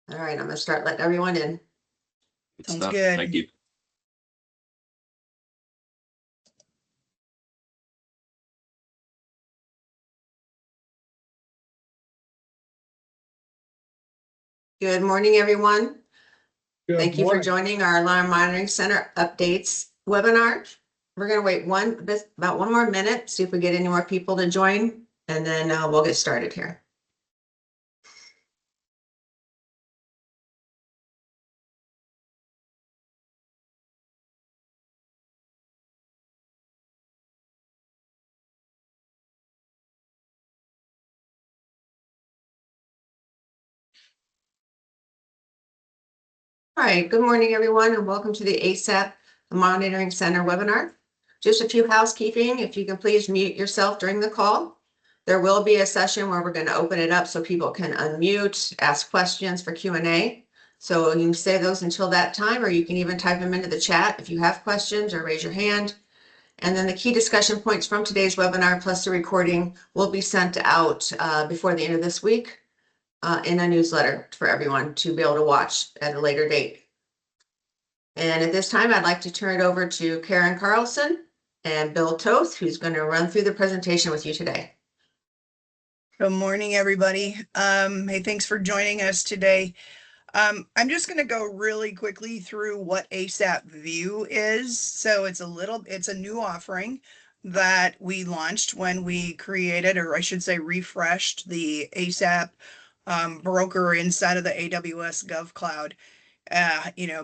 All right, I'm gonna start letting everyone in. Good Sounds stuff. good. Thank you. Good morning, everyone. Good Thank you for morning. joining our Alarm Monitoring Center updates webinar. We're gonna wait about one more minute, see if we get any more people to join, and then we'll get started here. All right, good morning, everyone, and welcome to the ASAP Monitoring Center webinar. Just a few housekeeping, if you can please mute yourself during the call. There will be a session where we're going to open it up so people can unmute, ask questions for Q&A. So you can say those until that time, or you can even type them into the chat if you have questions, or raise your hand. And then the key discussion points from today's webinar plus the recording will be sent out before the end of this week in a newsletter for everyone to be able to watch at a later date. And at this time, I'd like to turn it over to Karen Carlson and Bill Toth, who's going to run through the presentation with you today. Good morning, everybody. Hey, thanks for joining us today. I'm just going to go really quickly through what ASAP View is. So it's a new offering that we launched when we created, or I should say refreshed, the ASAP broker inside of the AWS GovCloud.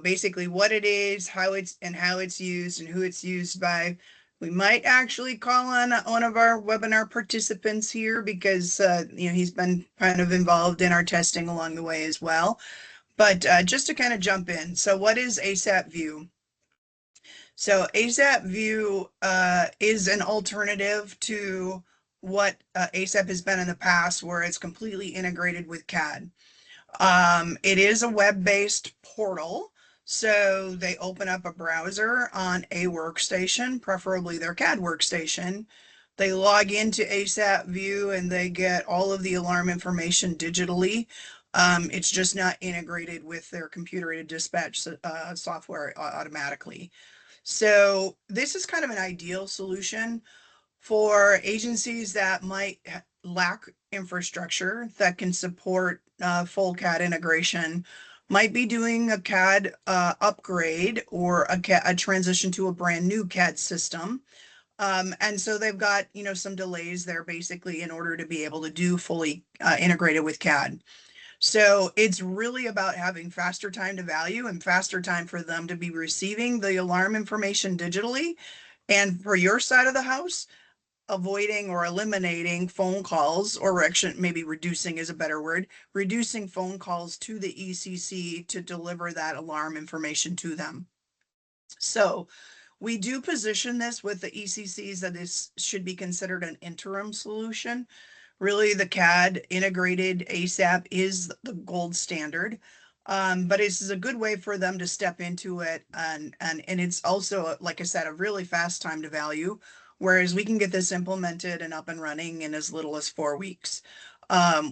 Basically what it is, how it's used, and who it's used by. We might actually call on one of our webinar participants here because he's been kind of involved in our testing along the way as well. But just to kind of jump in, so what is ASAP View? So ASAP View is an alternative to what ASAP has been in the past, where it's completely integrated with CAD. It is a web-based portal. So they open up a browser on a workstation, preferably their CAD workstation. They log into ASAP View and they get all of the alarm information digitally. It's just not integrated with their computer-aided dispatch software automatically. So this is kind of an ideal solution for agencies that might lack infrastructure that can support full CAD integration, might be doing a CAD upgrade or a transition to a brand new CAD system. And so they've got, some delays there basically in order to be able to do fully integrated with CAD. So it's really about having faster time to value and faster time for them to be receiving the alarm information digitally. And for your side of the house, avoiding or eliminating phone calls, or actually maybe reducing is a better word, reducing phone calls to the ECC to deliver that alarm information to them. So we do position this with the ECCs that this should be considered an interim solution. Really, the CAD integrated ASAP is the gold standard, but this is a good way for them to step into it. And it's also, like I said, a really fast time to value, whereas we can get this implemented and up and running in as little as 4 weeks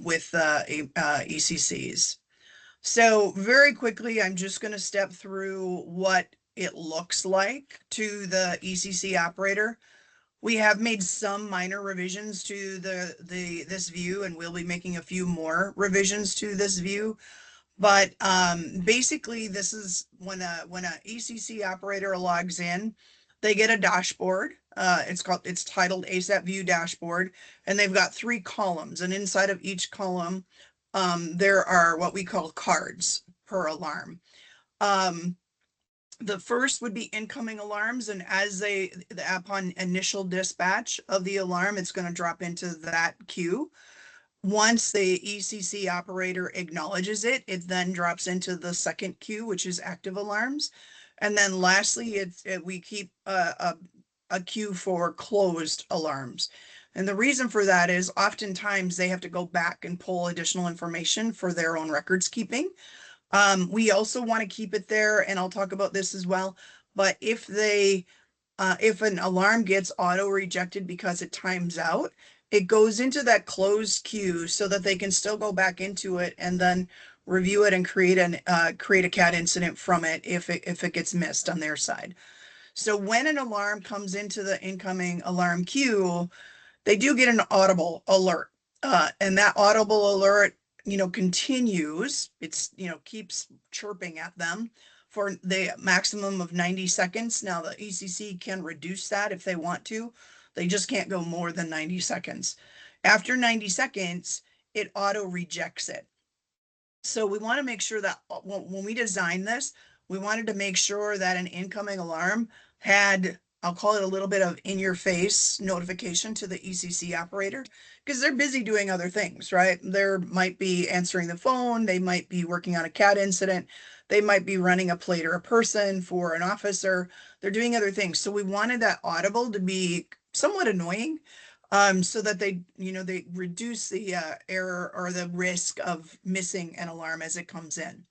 with ECCs. So very quickly, I'm just going to step through what it looks like to the ECC operator. We have made some minor revisions to this view, and we'll be making a few more revisions to this view. But basically, this is when a ECC operator logs in, they get a dashboard. It's titled ASAP View Dashboard, and they've got 3 columns, and inside of each column, there are what we call cards per alarm. The first would be incoming alarms, and upon initial dispatch of the alarm, it's going to drop into that queue. Once the ECC operator acknowledges it, it then drops into the second queue, which is active alarms. And then lastly, we keep a queue for closed alarms. And the reason for that is oftentimes they have to go back and pull additional information for their own records keeping. We also want to keep it there, and I'll talk about this as well. But if an alarm gets auto rejected because it times out, it goes into that closed queue so that they can still go back into it and then review it, and create a CAD incident from it if it gets missed on their side. So when an alarm comes into the incoming alarm queue, they do get an audible alert. And that audible alert, continues. It's, keeps chirping at them for the maximum of 90 seconds. Now, the ECC can reduce that if they want to. They just can't go more than 90 seconds. After 90 seconds, it auto rejects it. So we want to make sure that when we designed this, we wanted to make sure that an incoming alarm had, I'll call it a little bit of in your face notification to the ECC operator, because they're busy doing other things, right? They might be answering the phone, they might be working on a CAD incident, they might be running a plate or a person for an officer, they're doing other things. So we wanted that audible to be somewhat annoying, so that they reduce the error or the risk of missing an alarm as it comes in.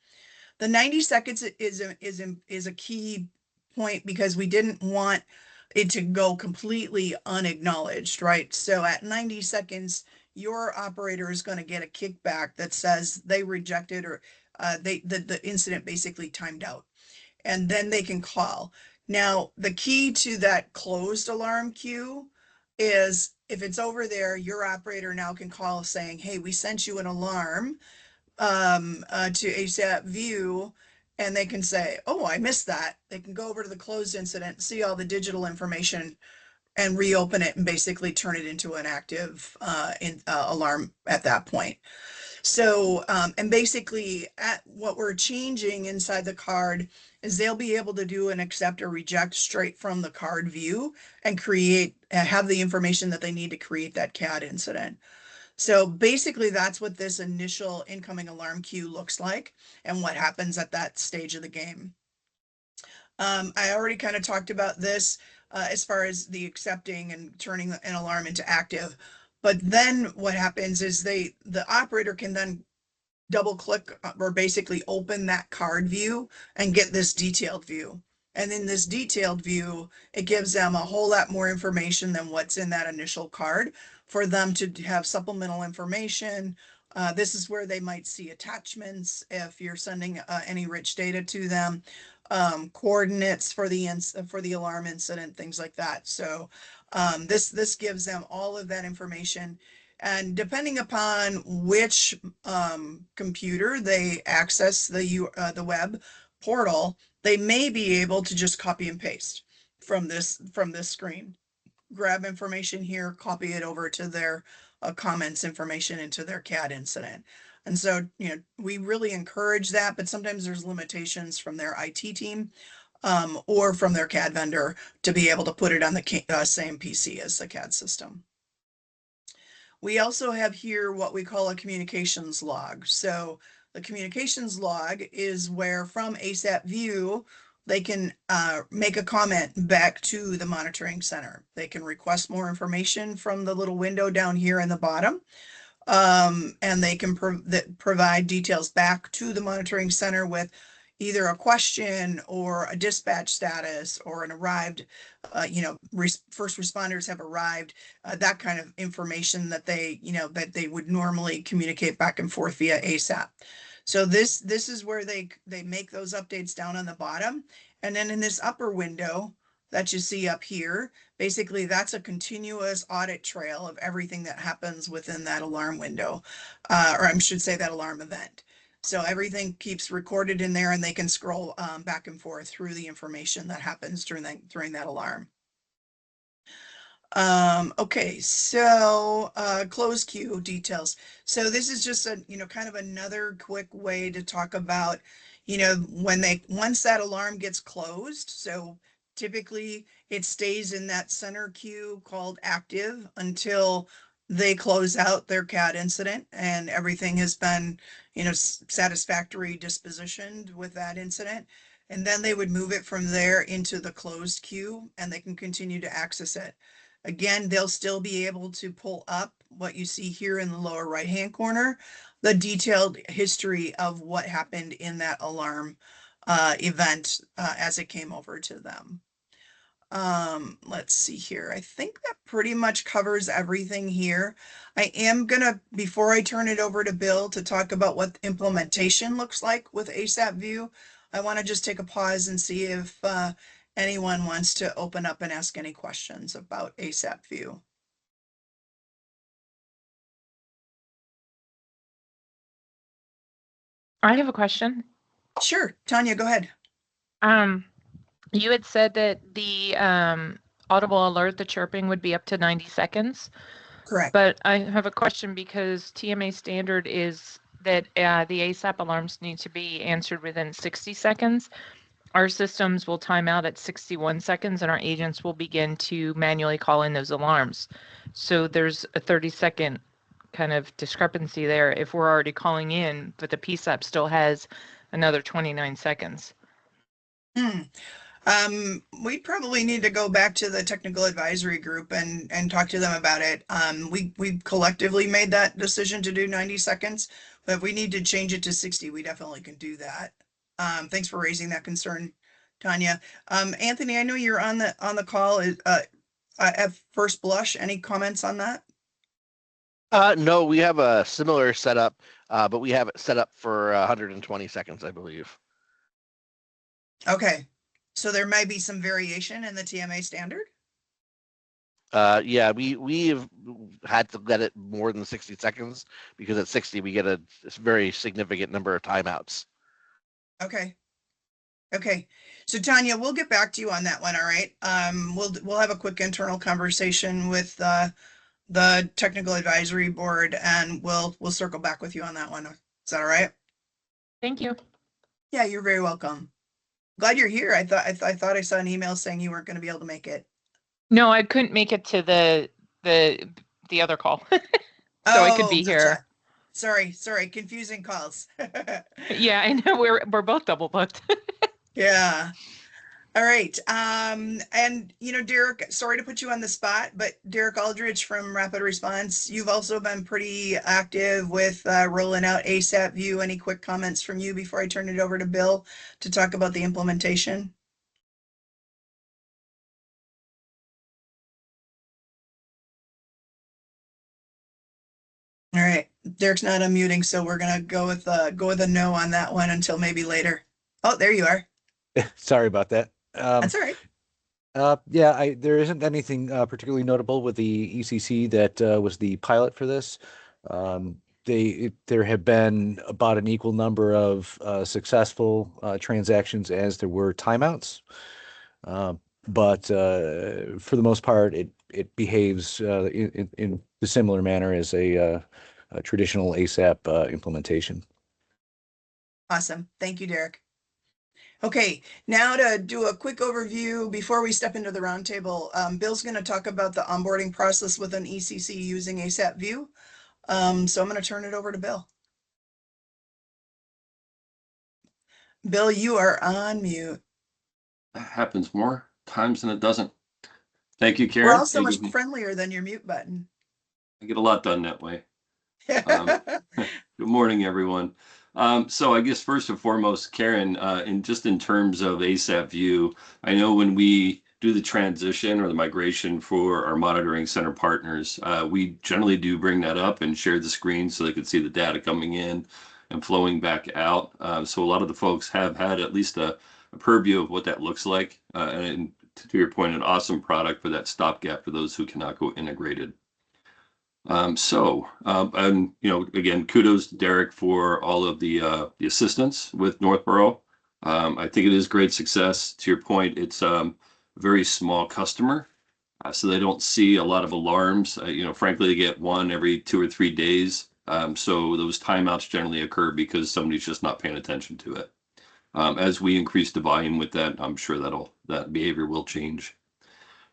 The 90 seconds is a key point because we didn't want it to go completely unacknowledged, right? So at 90 seconds, your operator is going to get a kickback that says they rejected, or the incident basically timed out, and then they can call. Now, the key to that closed alarm queue is if it's over there, your operator now can call saying, hey, we sent you an alarm to ASAP View, and they can say, oh, I missed that. They can go over to the closed incident, see all the digital information, and reopen it and basically turn it into an active alarm at that point. So, and basically what we're changing inside the card is they'll be able to do an accept or reject straight from the card view and have the information that they need to create that CAD incident. So basically that's what this initial incoming alarm queue looks like and what happens at that stage of the game. I already kind of talked about this as far as the accepting and turning an alarm into active. But then what happens is the operator can then double click or basically open that card view and get this detailed view. And in this detailed view, it gives them a whole lot more information than what's in that initial card for them to have supplemental information. This is where they might see attachments if you're sending any rich data to them, coordinates for the alarm incident, things like that. So this gives them all of that information. And depending upon which computer they access the web portal, they may be able to just copy and paste from this screen. Grab information here, copy it over to their comments information into their CAD incident. And so, we really encourage that, but sometimes there's limitations from their IT team or from their CAD vendor to be able to put it on the same PC as the CAD system. We also have here what we call a communications log. So the communications log is where from ASAP View, they can make a comment back to the monitoring center. They can request more information from the little window down here in the bottom. And they can provide details back to the monitoring center with either a question or a dispatch status or an arrived, first responders have arrived, that kind of information that they would normally communicate back and forth via ASAP. So this is where they make those updates down on the bottom. And then in this upper window that you see up here, basically that's a continuous audit trail of everything that happens within that alarm window, or I should say that alarm event. So everything keeps recorded in there and they can scroll back and forth through the information that happens during that alarm. Okay, so closed queue details. So this is just a, kind of another quick way to talk about, once that alarm gets closed. So typically it stays in that center queue called active until they close out their CAD incident and everything has been, satisfactory dispositioned with that incident. And then they would move it from there into the closed queue and they can continue to access it. Again, they'll still be able to pull up what you see here in the lower right-hand corner, the detailed history of what happened in that alarm event as it came over to them. Let's see here. I think that pretty much covers everything here. I am gonna, before I turn it over to Bill to talk about what implementation looks like with ASAP View, I want to just take a pause and see if anyone wants to open up and ask any questions about ASAP View. I have a question. Sure, Tanya, go ahead. You had said that the audible alert, the chirping would be up to 90 seconds. Correct. But I have a question because TMA standard is that the ASAP alarms need to be answered within 60 seconds. Our systems will time out at 61 seconds and our agents will begin to manually call in those alarms. So there's a 30-second kind of discrepancy there if we're already calling in, but the PSAP still has another 29 seconds. We probably need to go back to the technical advisory group and talk to them about it. We collectively made that decision to do 90 seconds, but if we need to change it to 60, we definitely can do that. Thanks for raising that concern, Tanya. Anthony, I know you're on the call. At first blush, any comments on that? No, we have a similar setup, but we have it set up for 120 seconds, I believe. Okay, so there may be some variation in the TMA standard? Yeah, we've had to let it more than 60 seconds because at 60 we get a very significant number of timeouts. Okay. Okay. So Tanya, we'll get back to you on that one. All right. We'll have a quick internal conversation with the technical advisory board and we'll circle back with you on that one. Is that all right? Thank you. Yeah, you're very welcome. Glad you're here. I thought I saw an email saying you weren't going to be able to make it. No, I couldn't make it to the other call. So I could be here. Sorry, confusing calls. Yeah, I know we're both double booked. Yeah. All right. And Derek, sorry to put you on the spot, but Derek Aldrich from Rapid Response, you've also been pretty active with rolling out ASAP View. Any quick comments from you before I turn it over to Bill to talk about the implementation? All right. Derek's not unmuting, so we're gonna go with a no on that one until maybe later. Oh, there you are. Sorry about that. That's all right. Yeah, there isn't anything particularly notable with the ECC that was the pilot for this. There have been about an equal number of successful transactions as there were timeouts, but for the most part, it behaves in a similar manner as a traditional ASAP implementation. Awesome. Thank you, Derek. Okay, now to do a quick overview before we step into the roundtable, Bill's going to talk about the onboarding process with an ECC using ASAP View. So I'm going to turn it over to Bill. Bill, you are on mute. That happens more times than it doesn't. Thank you, Karen. We're all so much friendlier than your mute button. I get a lot done that way. Good morning, everyone. So I guess first and foremost, Karen, in terms of ASAP View, I know when we do the transition or the migration for our monitoring center partners, we generally do bring that up and share the screen so they can see the data coming in and flowing back out. So a lot of the folks have had at least a purview of what that looks like. And to your point, an awesome product for that stopgap for those who cannot go integrated. And again, kudos to Derek for all of the assistance with Northborough. I think it is great success. To your point, it's a very small customer, so they don't see a lot of alarms. Frankly, they get one every 2 or 3 days. So those timeouts generally occur because somebody's just not paying attention to it. As we increase the volume with that, I'm sure that behavior will change.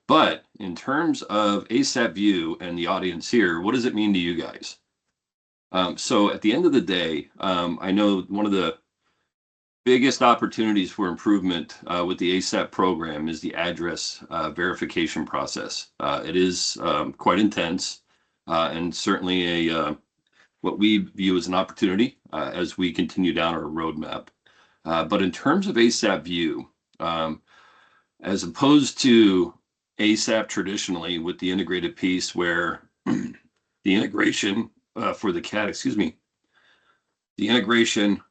But in terms of ASAP View and the audience here, what does it mean to you guys? So at the end of the day, I know one of the biggest opportunities for improvement with the ASAP program is the address verification process. It is quite intense and certainly what we view as an opportunity as we continue down our roadmap. But in terms of ASAP View, as opposed to ASAP traditionally with the integrated piece where the integration for the CAD, the integration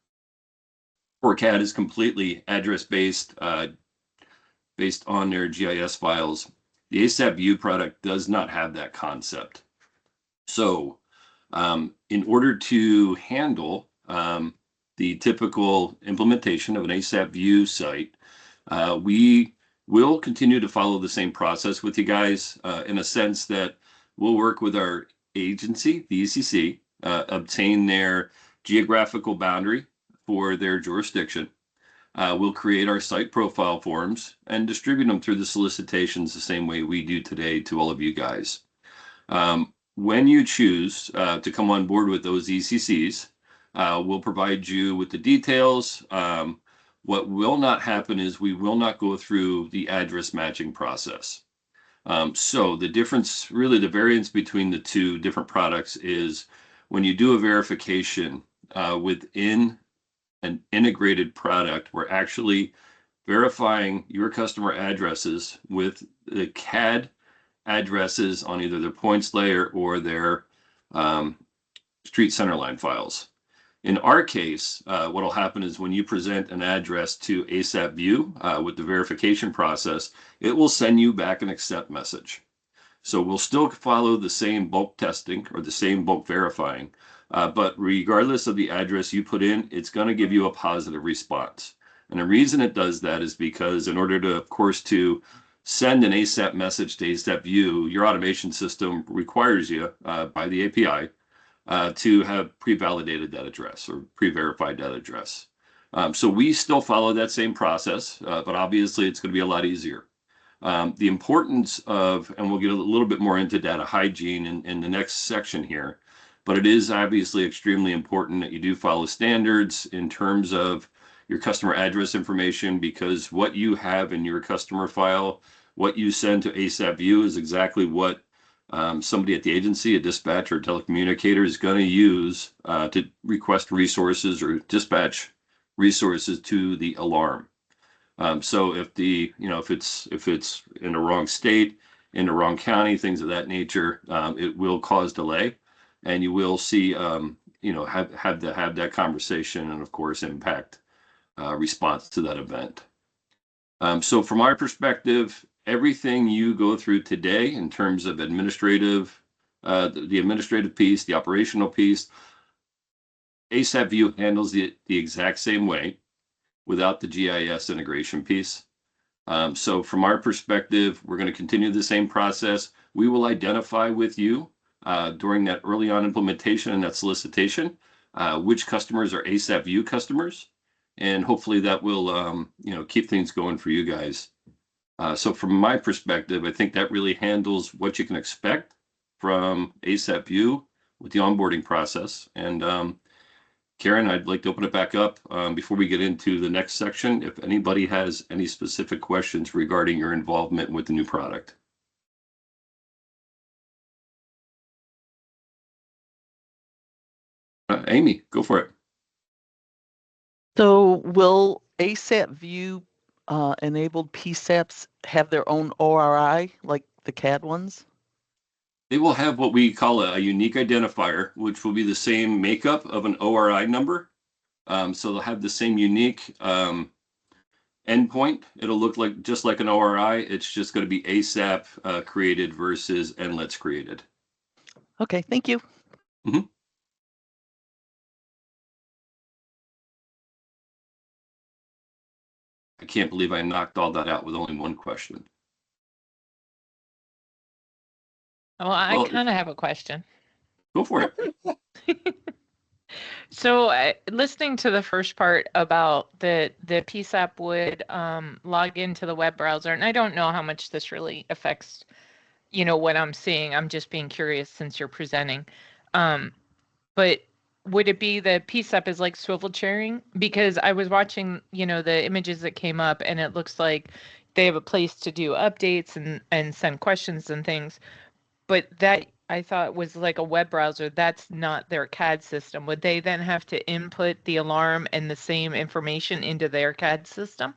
for CAD is completely address based, based on their GIS files. The ASAP View product does not have that concept. So in order to handle the typical implementation of an ASAP View site, we will continue to follow the same process with you guys in a sense that we'll work with our agency, the ECC, obtain their geographical boundary for their jurisdiction. We'll create our site profile forms and distribute them through the solicitations the same way we do today to all of you guys. When you choose to come on board with those ECCs, we'll provide you with the details. What will not happen is we will not go through the address matching process. So the difference, really the variance between the two different products is when you do a verification within an integrated product, we're actually verifying your customer addresses with the CAD addresses on either their points layer or their street centerline files. In our case, what will happen is when you present an address to ASAP View with the verification process, it will send you back an accept message. So we'll still follow the same bulk testing or the same bulk verifying, but regardless of the address you put in, it's going to give you a positive response. And the reason it does that is because in order to, of course, to send an ASAP message to ASAP View, your automation system requires you by the API to have pre-validated that address or pre-verified that address. So we still follow that same process, but obviously it's going to be a lot easier. The importance of, and we'll get a little bit more into data hygiene in the next section here, but it is obviously extremely important that you do follow standards in terms of your customer address information, because what you have in your customer file, what you send to ASAP View is exactly what somebody at the agency, a dispatcher, a telecommunicator is going to use to request resources or dispatch resources to the alarm. So if the, if it's in the wrong state, in the wrong county, things of that nature, it will cause delay, and you will see, have that conversation, and of course impact response to that event. So from our perspective, everything you go through today in terms of administrative, the administrative piece, the operational piece, ASAP View handles the exact same way without the GIS integration piece. So from our perspective, we're going to continue the same process. We will identify with you during that early on implementation and that solicitation, which customers are ASAP View customers. And hopefully that will, keep things going for you guys. So from my perspective, I think that really handles what you can expect from ASAP View with the onboarding process. And Karen, I'd like to open it back up before we get into the next section. If anybody has any specific questions regarding your involvement with the new product. Amy, go for it. So will ASAP View enabled PSAPs have their own ORI like the CAD ones? They will have what we call a unique identifier, which will be the same makeup of an ORI number. So they'll have the same unique endpoint. It'll look like just like an ORI. It's just going to be ASAP created versus NLETS created. Okay, thank you. Mm-hmm. I can't believe I knocked all that out with only one question. Well, I kind of have a question. Go for it. So listening to the first part about the PSAP would log into the web browser, and I don't know how much this really affects, what I'm seeing. I'm just being curious since you're presenting. But would it be the PSAP is like swivel chairing? Because I was watching, the images that came up, and it looks like they have a place to do updates and send questions and things. But that I thought was like a web browser. That's not their CAD system. Would they then have to input the alarm and the same information into their CAD system?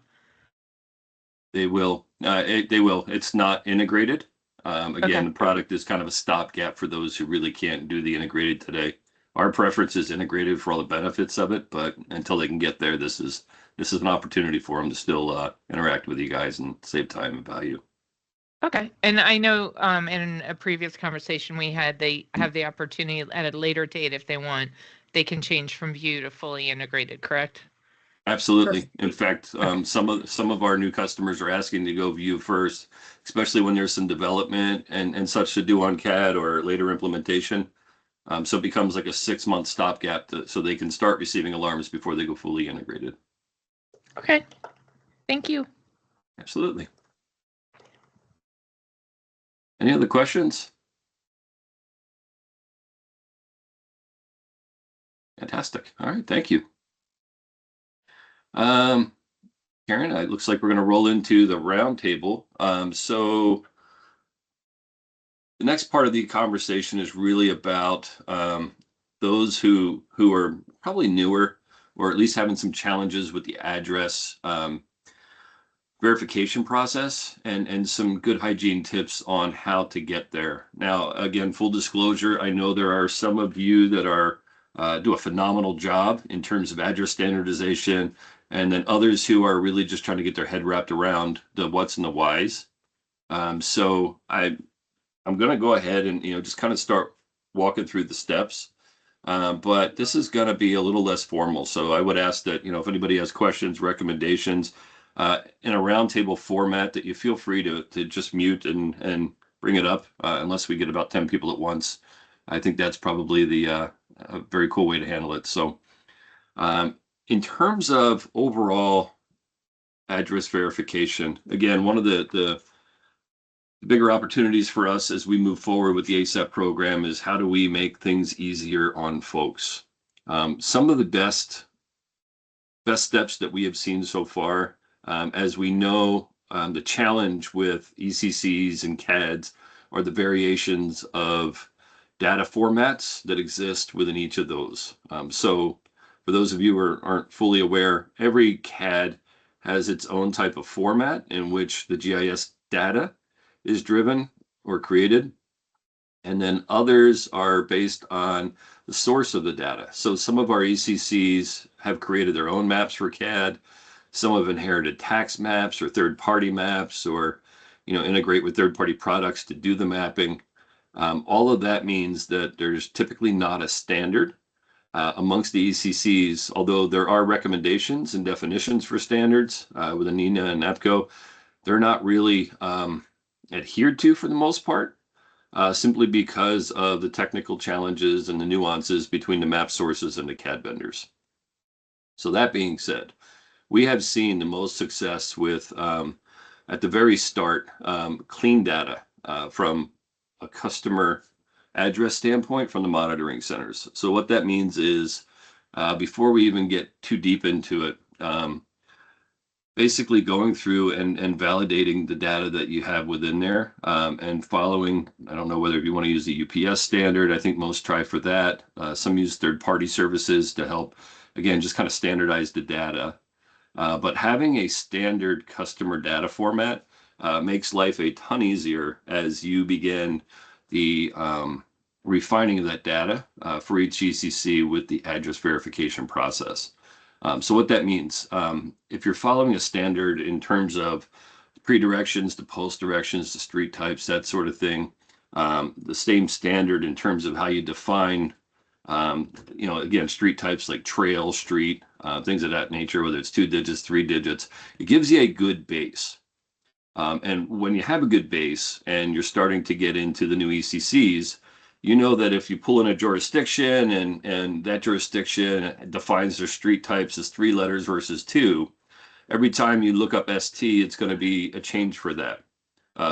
They will. They will. It's not integrated. Again, Okay. the product is kind of a stopgap for those who really can't do the integrated today. Our preference is integrated for all the benefits of it, but until they can get there, this is an opportunity for them to still interact with you guys and save time and value. Okay. And I know in a previous conversation we had, they have the opportunity at a later date if they want, they can change from view to fully integrated, correct? Absolutely. In fact, some of our new customers are asking to go view first, especially when there's some development and such to do on CAD or later implementation. So it becomes like a 6-month stopgap so they can start receiving alarms before they go fully integrated. Okay. Thank you. Absolutely. Any other questions? Fantastic. All right. Thank you. Karen, it looks like we're going to roll into the roundtable. So the next part of the conversation is really about those who are probably newer or at least having some challenges with the address verification process and some good hygiene tips on how to get there. Now, again, full disclosure, I know there are some of you that are do a phenomenal job in terms of address standardization, and then others who are really just trying to get their head wrapped around the what's and the whys. So I'm going to go ahead and just kind of start walking through the steps. But this is going to be a little less formal. So I would ask that, if anybody has questions, recommendations, in a roundtable format, that you feel free to just mute and bring it up, unless we get about 10 people at once. I think that's probably a very cool way to handle it. So in terms of overall address verification, again, one of the bigger opportunities for us as we move forward with the ASAP program is how do we make things easier on folks? Some of the best steps that we have seen so far, as we know, the challenge with ECCs and CADs are the variations of data formats that exist within each of those. So for those of you who aren't fully aware, every CAD has its own type of format in which the GIS data is driven or created. And then others are based on the source of the data. So some of our ECCs have created their own maps for CAD. Some have inherited tax maps or third-party maps, or integrate with third-party products to do the mapping. All of that means that there's typically not a standard amongst the ECCs, although there are recommendations and definitions for standards with ANINA and EPCO. They're not really adhered to for the most part, simply because of the technical challenges and the nuances between the map sources and the CAD vendors. So that being said, we have seen the most success with, at the very start, clean data from a customer address standpoint from the monitoring centers. So what that means is, before we even get too deep into it, basically going through and validating the data that you have within there, and following, I don't know whether you want to use the UPS standard. I think most try for that. Some use third-party services to help, again, just kind of standardize the data. But having a standard customer data format makes life a ton easier as you begin the refining of that data for each ECC with the address verification process. So what that means, if you're following a standard in terms of pre-directions to post directions to street types, that sort of thing, the same standard in terms of how you define, again, street types like trail, street, things of that nature, whether it's 2 digits, 3 digits, it gives you a good base. And when you have a good base and you're starting to get into the new ECCs, you know that if you pull in a jurisdiction and that jurisdiction defines their street types as 3 letters versus 2, every time you look up ST, it's going to be a change for that.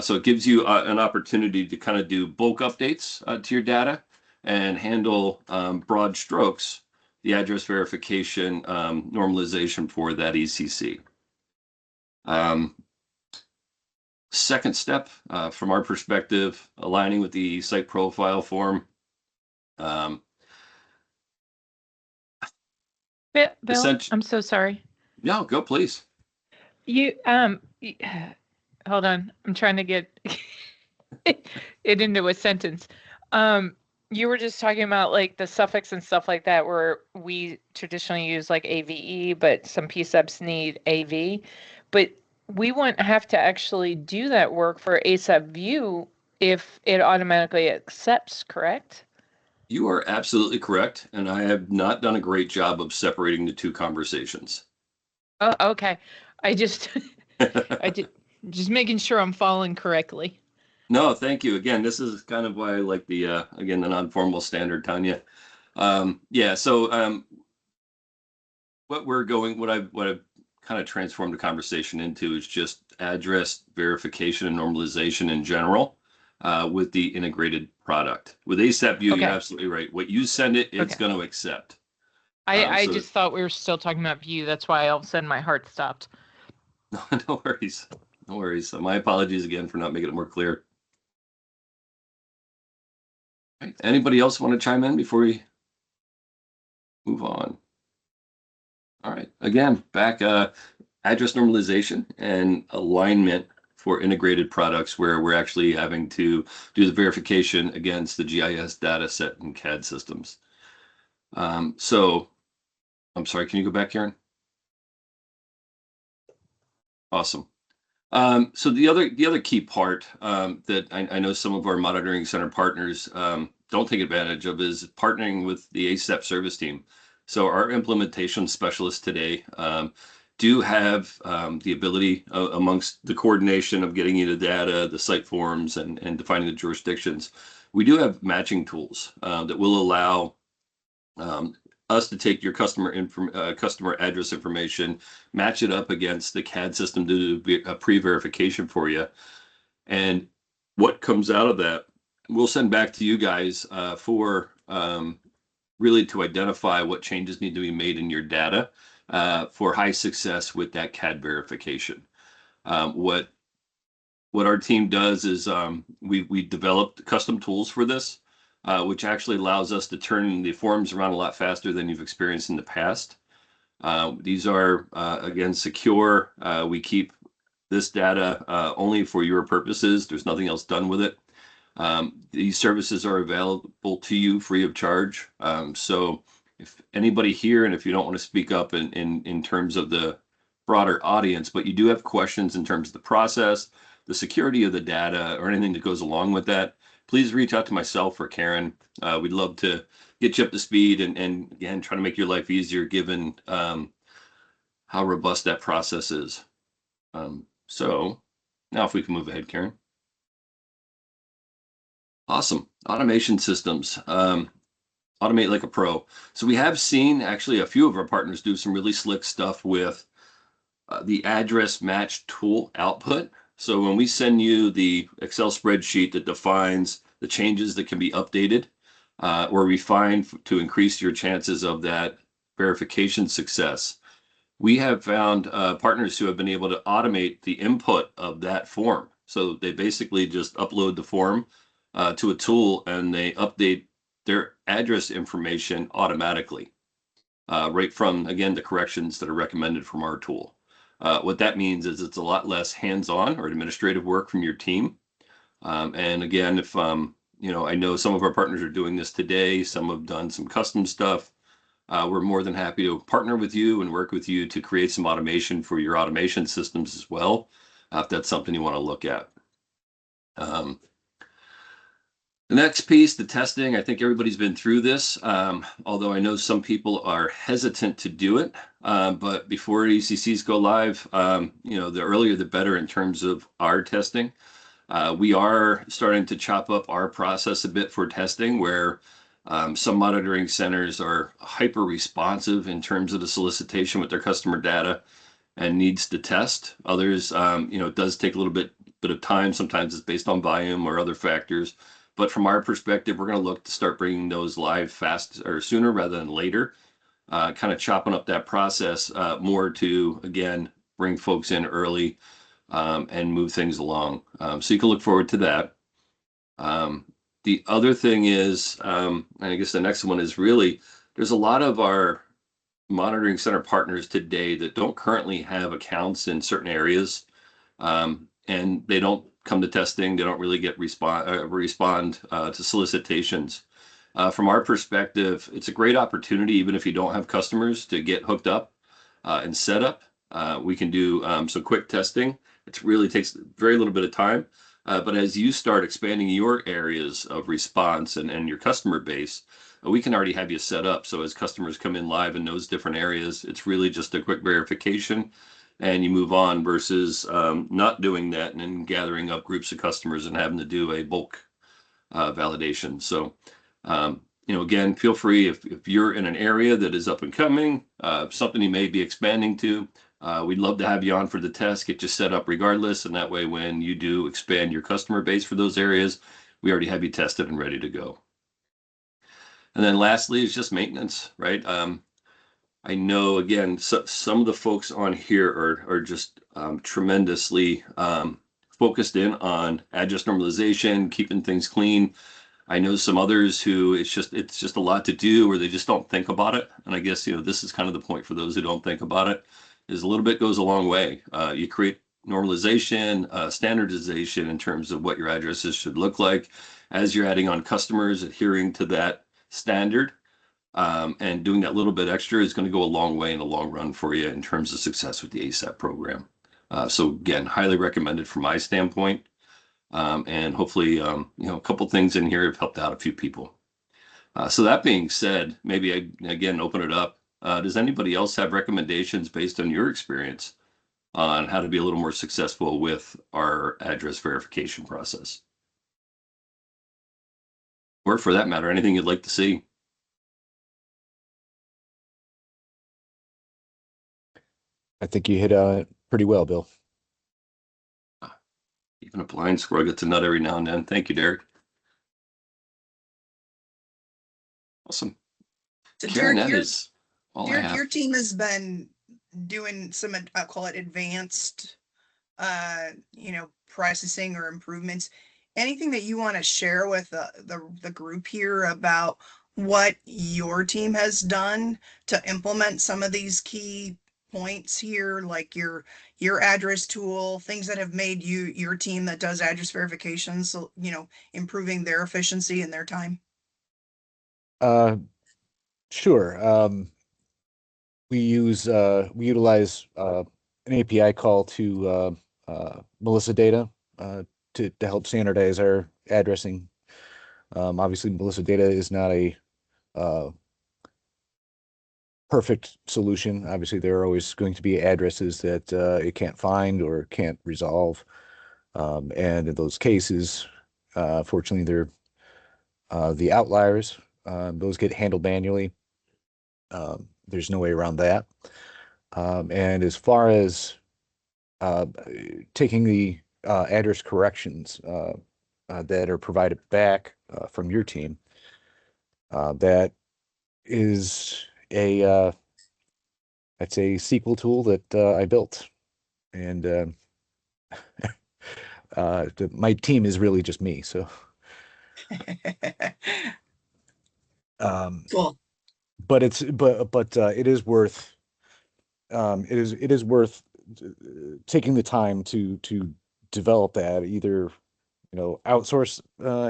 So it gives you an opportunity to kind of do bulk updates to your data and handle broad strokes, the address verification normalization for that ECC. Second step, from our perspective, aligning with the site profile form. Bill, Essentially, I'm so sorry. no, go please. You Hold on. I'm trying to get it into a sentence. Um, you were just talking about like the suffix and stuff like that, where we traditionally use like AVE, but some PSEPs need AV. But we wouldn't have to actually do that work for ASAP View if it automatically accepts, correct? You are absolutely correct, and I have not done a great job of separating the two conversations. Oh, okay. I just, I did, just making sure I'm following correctly. No, thank you. Again, this is kind of why I like the again the non-formal standard, Tanya. Yeah, so what I've kind of transformed the conversation into is just address verification and normalization in general with the integrated product. With ASAP View, you're Okay. absolutely right. What you send it, it's Okay. going to accept. I So just thought we were still talking about View. That's why all of a sudden my heart stopped. no worries. No worries. My apologies again for not making it more clear. Right. Anybody else want to chime in before we move on? All right. Again, back address normalization and alignment for integrated products where we're actually having to do the verification against the GIS data set and CAD systems. So I'm sorry, can you go back, Karen? Awesome. So the other key part that I know some of our monitoring center partners don't take advantage of is partnering with the ASAP service team. So our implementation specialists today do have the ability amongst the coordination of getting you the data, the site forms, and defining the jurisdictions. We do have matching tools that will allow um, us to take your customer address information, match it up against the CAD system to do a pre-verification for you. And what comes out of that, we'll send back to you guys for really to identify what changes need to be made in your data for high success with that CAD verification. What our team does is we developed custom tools for this, which actually allows us to turn the forms around a lot faster than you've experienced in the past. These are again secure. We keep this data only for your purposes. There's nothing else done with it. These services are available to you free of charge. So if anybody here, and if you don't want to speak up in terms of the broader audience, but you do have questions in terms of the process, the security of the data, or anything that goes along with that, please reach out to myself or Karen. We'd love to get you up to speed and again, try to make your life easier given how robust that process is. So now if we can move ahead, Karen. Awesome. Automation systems. Automate like a pro. So we have seen actually a few of our partners do some really slick stuff with the address match tool output. So when we send you the Excel spreadsheet that defines the changes that can be updated or refined to increase your chances of that verification success, we have found partners who have been able to automate the input of that form. So they basically just upload the form to a tool and they update their address information automatically, right from, again, the corrections that are recommended from our tool. What that means is it's a lot less hands-on or administrative work from your team. And again, if I know some of our partners are doing this today, some have done some custom stuff. We're more than happy to partner with you and work with you to create some automation for your automation systems as well, if that's something you want to look at. The next piece, the testing, I think everybody's been through this, although I know some people are hesitant to do it. But before ECCs go live, the earlier the better in terms of our testing. We are starting to chop up our process a bit for testing where some monitoring centers are hyper responsive in terms of the solicitation with their customer data and needs to test. Others, it does take a little bit of time. Sometimes it's based on volume or other factors. But from our perspective, we're going to look to start bringing those live fast or sooner rather than later, kind of chopping up that process more to, again, bring folks in early and move things along. So you can look forward to that. The other thing is, and I guess the next one is really, there's a lot of our monitoring center partners today that don't currently have accounts in certain areas. And they don't come to testing. They don't really get respond to solicitations. From our perspective, it's a great opportunity, even if you don't have customers, to get hooked up and set up. We can do some quick testing. It really takes very little bit of time. But as you start expanding your areas of response and your customer base, we can already have you set up. So as customers come in live in those different areas, it's really just a quick verification and you move on versus not doing that and then gathering up groups of customers and having to do a bulk validation. So, again, feel free if you're in an area that is up and coming, something you may be expanding to, we'd love to have you on for the test, get you set up regardless. And that way, when you do expand your customer base for those areas, we already have you tested and ready to go. And then lastly is just maintenance, right? I know, again, some of the folks on here are just tremendously focused in on address normalization, keeping things clean. I know some others who it's just a lot to do, or they just don't think about it. And I guess this is kind of the point for those who don't think about it. Is a little bit goes a long way. You create normalization, standardization in terms of what your addresses should look like. As you're adding on customers, adhering to that standard. And doing that little bit extra is going to go a long way in the long run for you in terms of success with the ASAP program. So again, highly recommended from my standpoint. And hopefully, a couple things in here have helped out a few people. So that being said, maybe I, again, open it up. Does anybody else have recommendations based on your experience on how to be a little more successful with our address verification process? Or for that matter, anything you'd like to see? I think you hit on it pretty well, Bill. Even a blind squirrel gets a nut every now and then. Thank you, Derek. Awesome. So Karen, Derek, that is all I have. your team has been doing some, I call it advanced, processing or improvements. Anything that you want to share with the group here about what your team has done to implement some of these key points here, like your address tool, things that have made your team that does address verification, so improving their efficiency and their time? Sure. We utilize an API call to Melissa data to help standardize our addressing. Obviously, Melissa data is not a perfect solution. Obviously, there are always going to be addresses that it can't find or can't resolve. And in those cases, fortunately, they're the outliers. Those get handled manually. There's no way around that. And as far as taking the address corrections that are provided back from your team, that is a that's a SQL tool that I built, and my team is really just me. So, Cool. but it is worth it is worth taking the time to develop that, either outsource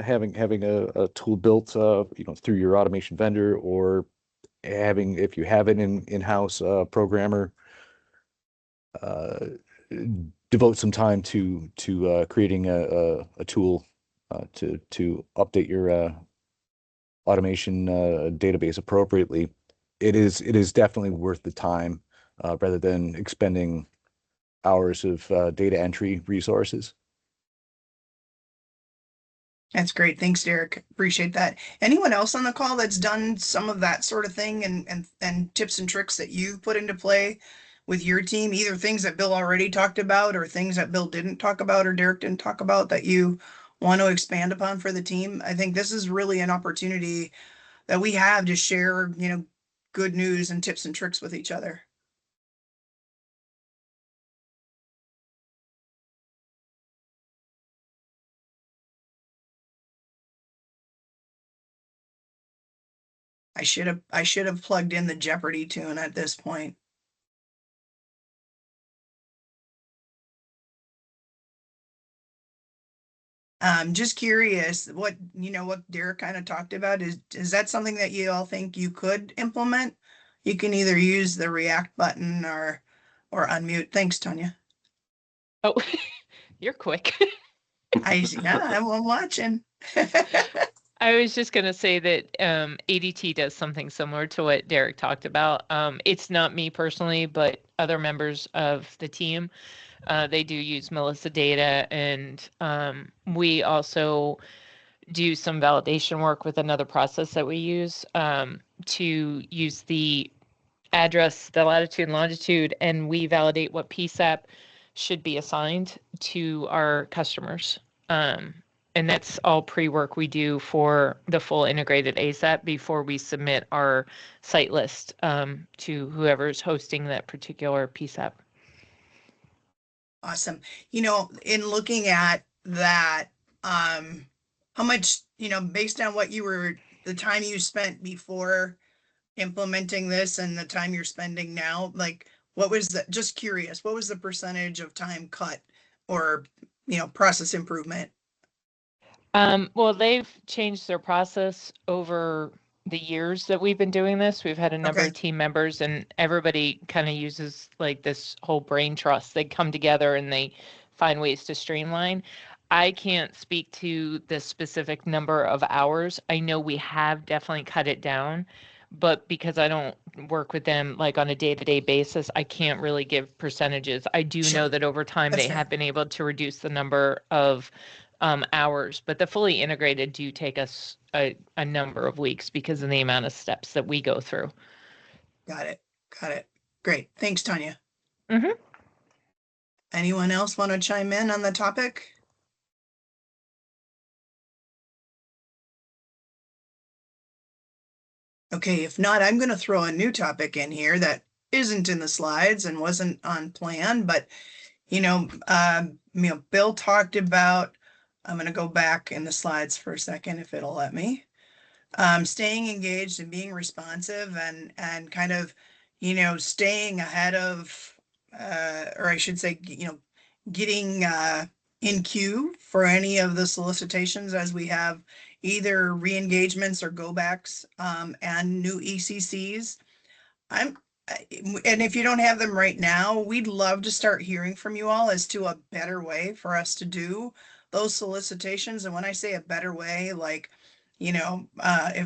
having a tool built through your automation vendor, or having, if you have an in-house programmer, devote some time to creating a tool to update your automation database appropriately. It is definitely worth the time rather than expending hours of data entry resources. That's great. Thanks, Derek. Appreciate that. Anyone else on the call that's done some of that sort of thing and tips and tricks that you've put into play with your team, either things that Bill already talked about or things that Bill didn't talk about or Derek didn't talk about that you want to expand upon for the team? I think this is really an opportunity that we have to share, good news and tips and tricks with each other. I should have plugged in the Jeopardy tune at this point. Just curious, what, what Derek kind of talked about is that something that you all think you could implement? You can either use the react button or unmute. Thanks, Tanya. Oh, you're quick. Yeah, I'm watching. I was just going to say that ADT does something similar to what Derek talked about. It's not me personally, but other members of the team. They do use Melissa data, and we also do some validation work with another process that we use to use the address, the latitude and longitude, and we validate what PSAP should be assigned to our customers. And that's all pre-work we do for the full integrated ASAP before we submit our site list to whoever's hosting that particular PSAP. Awesome. In looking at that, how much, based on the time you spent before implementing this and the time you're spending now, like just curious, what was the percentage of time cut or, process improvement? Well, they've changed their process over the years that we've been doing this. We've had a number Okay. of team members, and everybody kind of uses like this whole brain trust. They come together and they find ways to streamline. I can't speak to the specific number of hours. I know we have definitely cut it down, but because I don't work with them like on a day-to-day basis, I can't really give percentages. I do Sure. know that over time That's they fair. have been able to reduce the number of hours, but the fully integrated do take us a number of weeks because of the amount of steps that we go through. Got it. Great. Thanks, Tanya. Mm-hmm. Anyone else want to chime in on the topic? Okay, if not, I'm going to throw a new topic in here that isn't in the slides and wasn't on plan, but Bill talked about, I'm going to go back in the slides for a second if it'll let me. Staying engaged and being responsive and kind of, staying ahead of, or I should say, getting in queue for any of the solicitations as we have either re-engagements or go backs and new ECCs. And if you don't have them right now, we'd love to start hearing from you all as to a better way for us to do those solicitations. And when I say a better way, like,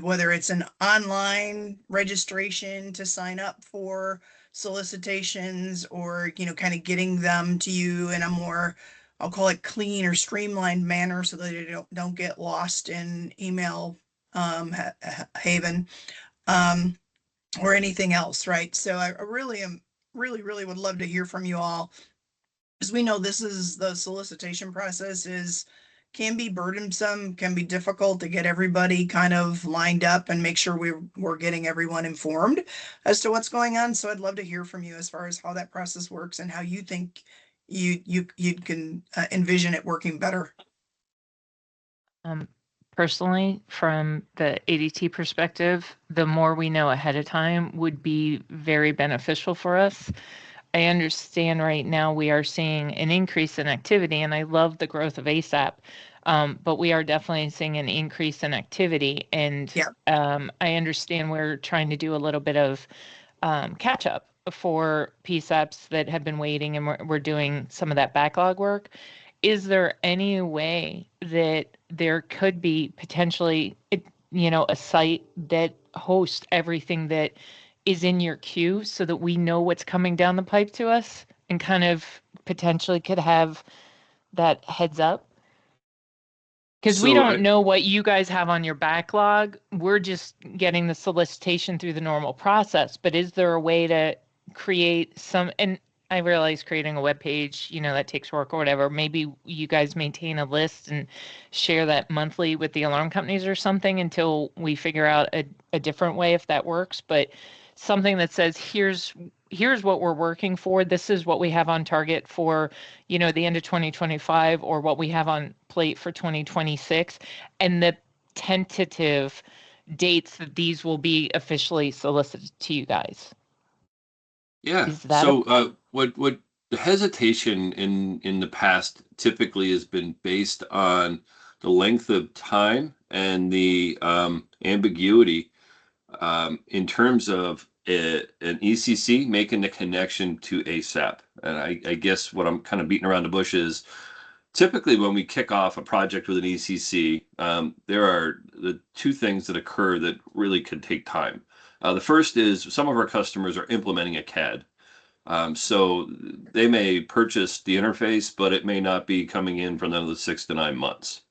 whether it's an online registration to sign up for solicitations or, kind of getting them to you in a more, I'll call it clean or streamlined manner so that they don't get lost in email haven. Or anything else, right? So I really am really would love to hear from you all, because we know the solicitation process can be burdensome, can be difficult to get everybody kind of lined up and make sure we're getting everyone informed as to what's going on. So I'd love to hear from you as far as how that process works and how you think you can envision it working better. Personally, from the ADT perspective, the more we know ahead of time would be very beneficial for us. I understand right now we are seeing an increase in activity, and I love the growth of ASAP, but we are definitely seeing an increase in activity. And I understand we're trying to do a little bit of catch up for PSAPs that have been waiting, and we're doing some of that backlog work. Is there any way that there could be potentially, a site that hosts everything that is in your queue so that we know what's coming down the pipe to us and kind of potentially could have that heads up? Because we don't know what you guys have on your backlog. We're just getting the solicitation through the normal process. But is there a way to create some, and I realize creating a web page, that takes work or whatever. Maybe you guys maintain a list and share that monthly with the alarm companies or something until we figure out a different way if that works. But something that says, here's what we're working for. This is what we have on target for, the end of 2025, or what we have on plate for 2026, and the tentative dates that these will be officially solicited to you guys. Yeah. So what the hesitation in the past typically has been based on length of time and the ambiguity in terms of an ECC making the connection to ASAP. And I guess what I'm kind of beating around the bush is typically when we kick off a project with an ECC, there are the two things that occur that really could take time. The first is some of our customers are implementing a CAD. So they may purchase the interface, but it may not be coming in for another 6 to 9 months.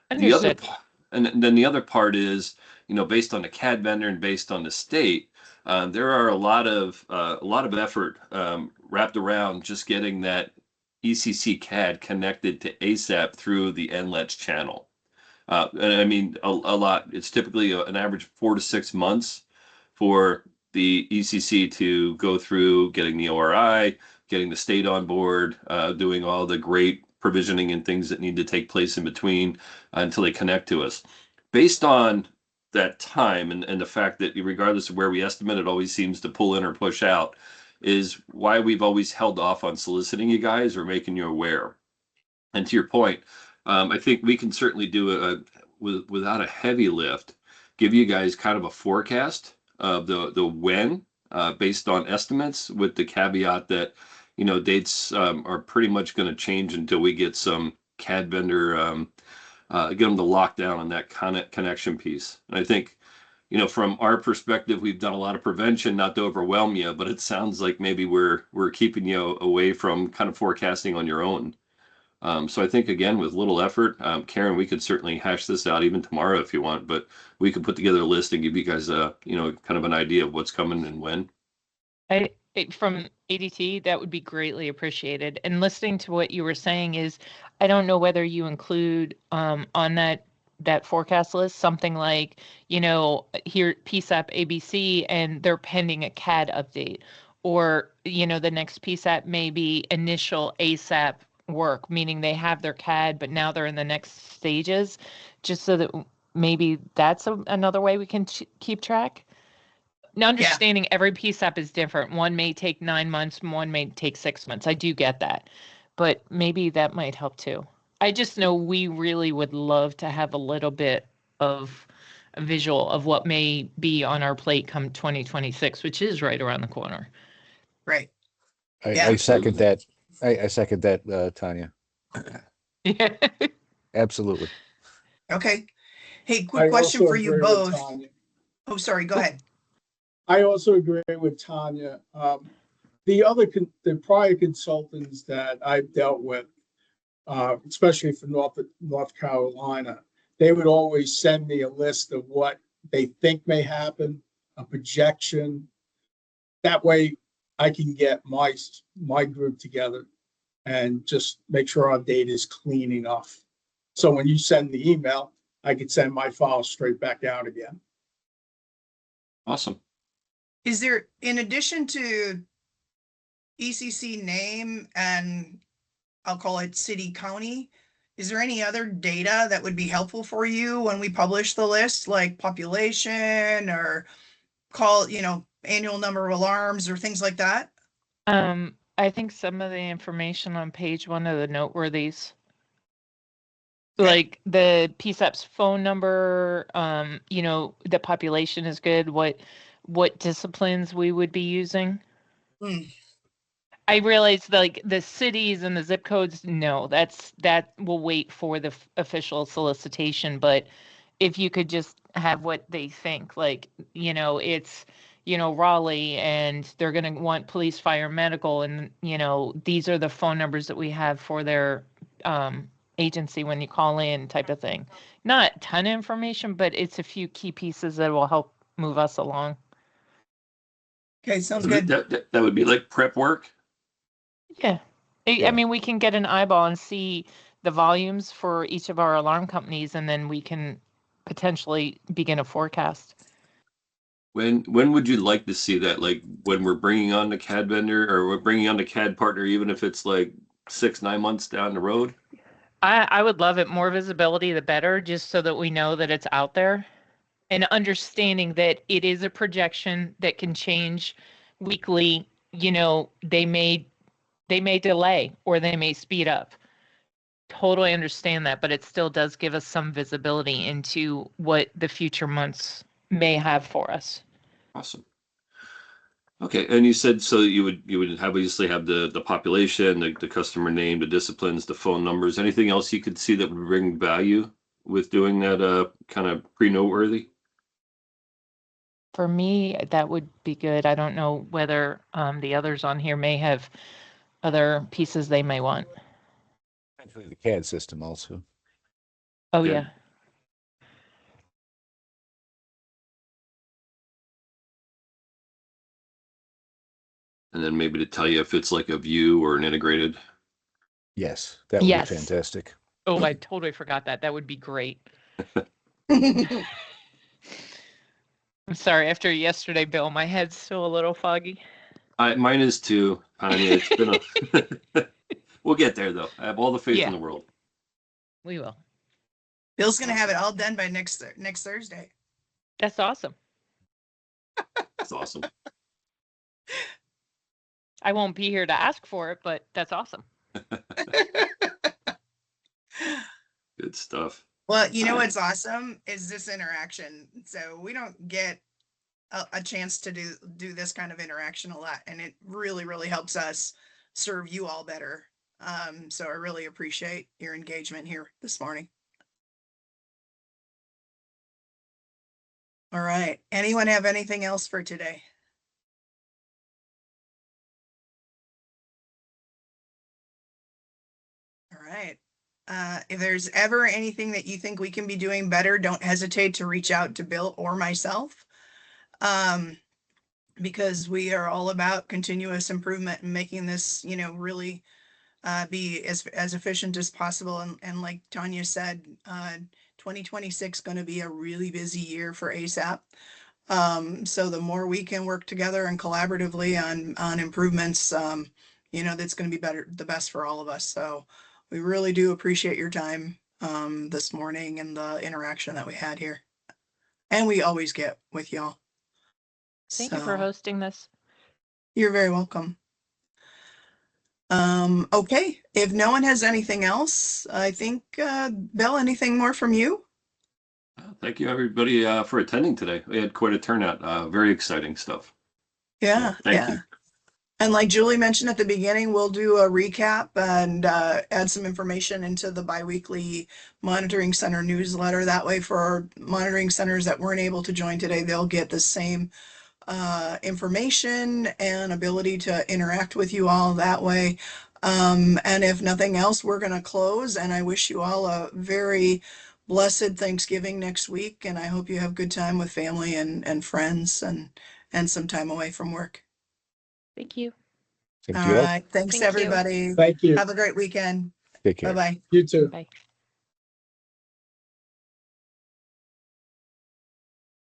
The other, Understood. and then the other part is, based on the CAD vendor and based on the state, there are a lot of effort wrapped around just getting that ECC CAD connected to ASAP through the NLETS channel. And I mean, a lot. It's typically an average 4 to 6 months for the ECC to go through getting the ORI, getting the state on board, doing all the great provisioning and things that need to take place in between until they connect to us. Based on that time and the fact that regardless of where we estimate, it always seems to pull in or push out, is why we've always held off on soliciting you guys or making you aware. And to your point, I think we can certainly do without a heavy lift, give you guys kind of a forecast of the when, based on estimates, with the caveat that dates are pretty much going to change until we get some CAD vendor, get them to lock down on that connection piece. And I think from our perspective, we've done a lot of prevention, not to overwhelm you, but it sounds like maybe we're keeping you away from kind of forecasting on your own. So I think, again, with little effort, Karen, we could certainly hash this out even tomorrow if you want, but we could put together a list and give you guys kind of an idea of what's coming and when. From ADT, that would be greatly appreciated. And listening to what you were saying is, I don't know whether you include on that forecast list something like, here PSAP ABC and they're pending a CAD update, or the next PSAP may be initial ASAP work, meaning they have their CAD, but now they're in the next stages, just so that maybe that's another way we can keep track. Now, understanding every PSAP is different. One may take 9 months, one may take 6 months. I do get that, but maybe that might help too. I just know we really would love to have a little bit of a visual of what may be on our plate come 2026, which is right around the corner. Right. I second that. I second that, Tanya. Yeah. Absolutely. Okay. Hey, quick question for you both. Oh, sorry. Go ahead. I also agree with Tanya. The prior consultants that I've dealt with, especially for North Carolina, they would always send me a list of what they think may happen, a projection. That way I can get my group together and just make sure our data is clean enough. So when you send the email, I could send my file straight back out again. Awesome. Is there, in addition to ECC name and I'll call it city county, is there any other data that would be helpful for you when we publish the list, like population or annual number of alarms or things like that? I think some of the information on page 1 of the noteworthies, Okay. like the PSAP's phone number, the population is good. What disciplines we would be using. I realize like the cities and the zip codes, no, that will wait for the official solicitation. But if you could just have what they think, like, it's, Raleigh and they're going to want police, fire, medical. And, these are the phone numbers that we have for their agency when you call in, type of thing. Not a ton of information, but it's a few key pieces that will help move us along. Okay, sounds good. That would be like prep work. Yeah. I mean, we can get an eyeball and see the volumes for each of our alarm companies, and then we can potentially begin a forecast. When would you like to see that? Like when we're bringing on the CAD vendor, or we're bringing on the CAD partner, even if it's like 6-9 months down the road? I would love it. More visibility, the better, just so that we know that it's out there, and understanding that it is a projection that can change weekly. They may delay or they may speed up. Totally understand that, but it still does give us some visibility into what the future months may have for us. Awesome. Okay, and you said so you would obviously have the population, the customer name, the disciplines, the phone numbers. Anything else you could see that would bring value with doing that kind of pre-noteworthy? For me, that would be good. I don't know whether the others on here may have other pieces they may want. Potentially the CAD system also. Oh, Yeah. yeah. And then maybe to tell you if it's like a view or an integrated. Yes, that would Yes. be fantastic. Oh, I totally forgot that. That would be great. I'm sorry. After yesterday, Bill, my head's still a little foggy. Mine is too, Tanya. It's been a. We'll get there though. I have all the faith Yeah. in the world. We will. Bill's gonna have it all done by next Thursday. That's awesome. That's awesome. I won't be here to ask for it, but that's awesome. Good stuff. Well, you know what's awesome is this interaction. So we don't get a chance to do this kind of interaction a lot, and it really helps us serve you all better. So I really appreciate your engagement here this morning. All right. Anyone have anything else for today? All right. If there's ever anything that you think we can be doing better, don't hesitate to reach out to Bill or myself. Because we are all about continuous improvement and making this, really be as efficient as possible. And like Tanya said, 2026 going to be a really busy year for ASAP. So the more we can work together and collaboratively on improvements, that's going to be the best for all of us. So we really do appreciate your time this morning and the interaction that we had here. And we always get with y'all. Thank you for hosting this. You're very welcome. Okay, if no one has anything else, I think, Bill, anything more from you? Thank you, everybody, for attending today. We had quite a turnout. Very exciting stuff. Yeah, Thank you. And like Julie mentioned at the beginning, we'll do a recap and add some information into the biweekly monitoring center newsletter. That way for our monitoring centers that weren't able to join today, they'll get the same information and ability to interact with you all that way. And if nothing else, we're going to close, and I wish you all a very blessed Thanksgiving next week. And I hope you have good time with family and friends and some time away from work. Thank you. All right. Thanks, Thank you. everybody. Thank you. Have a great weekend. Take care. Bye-bye. You too. Bye.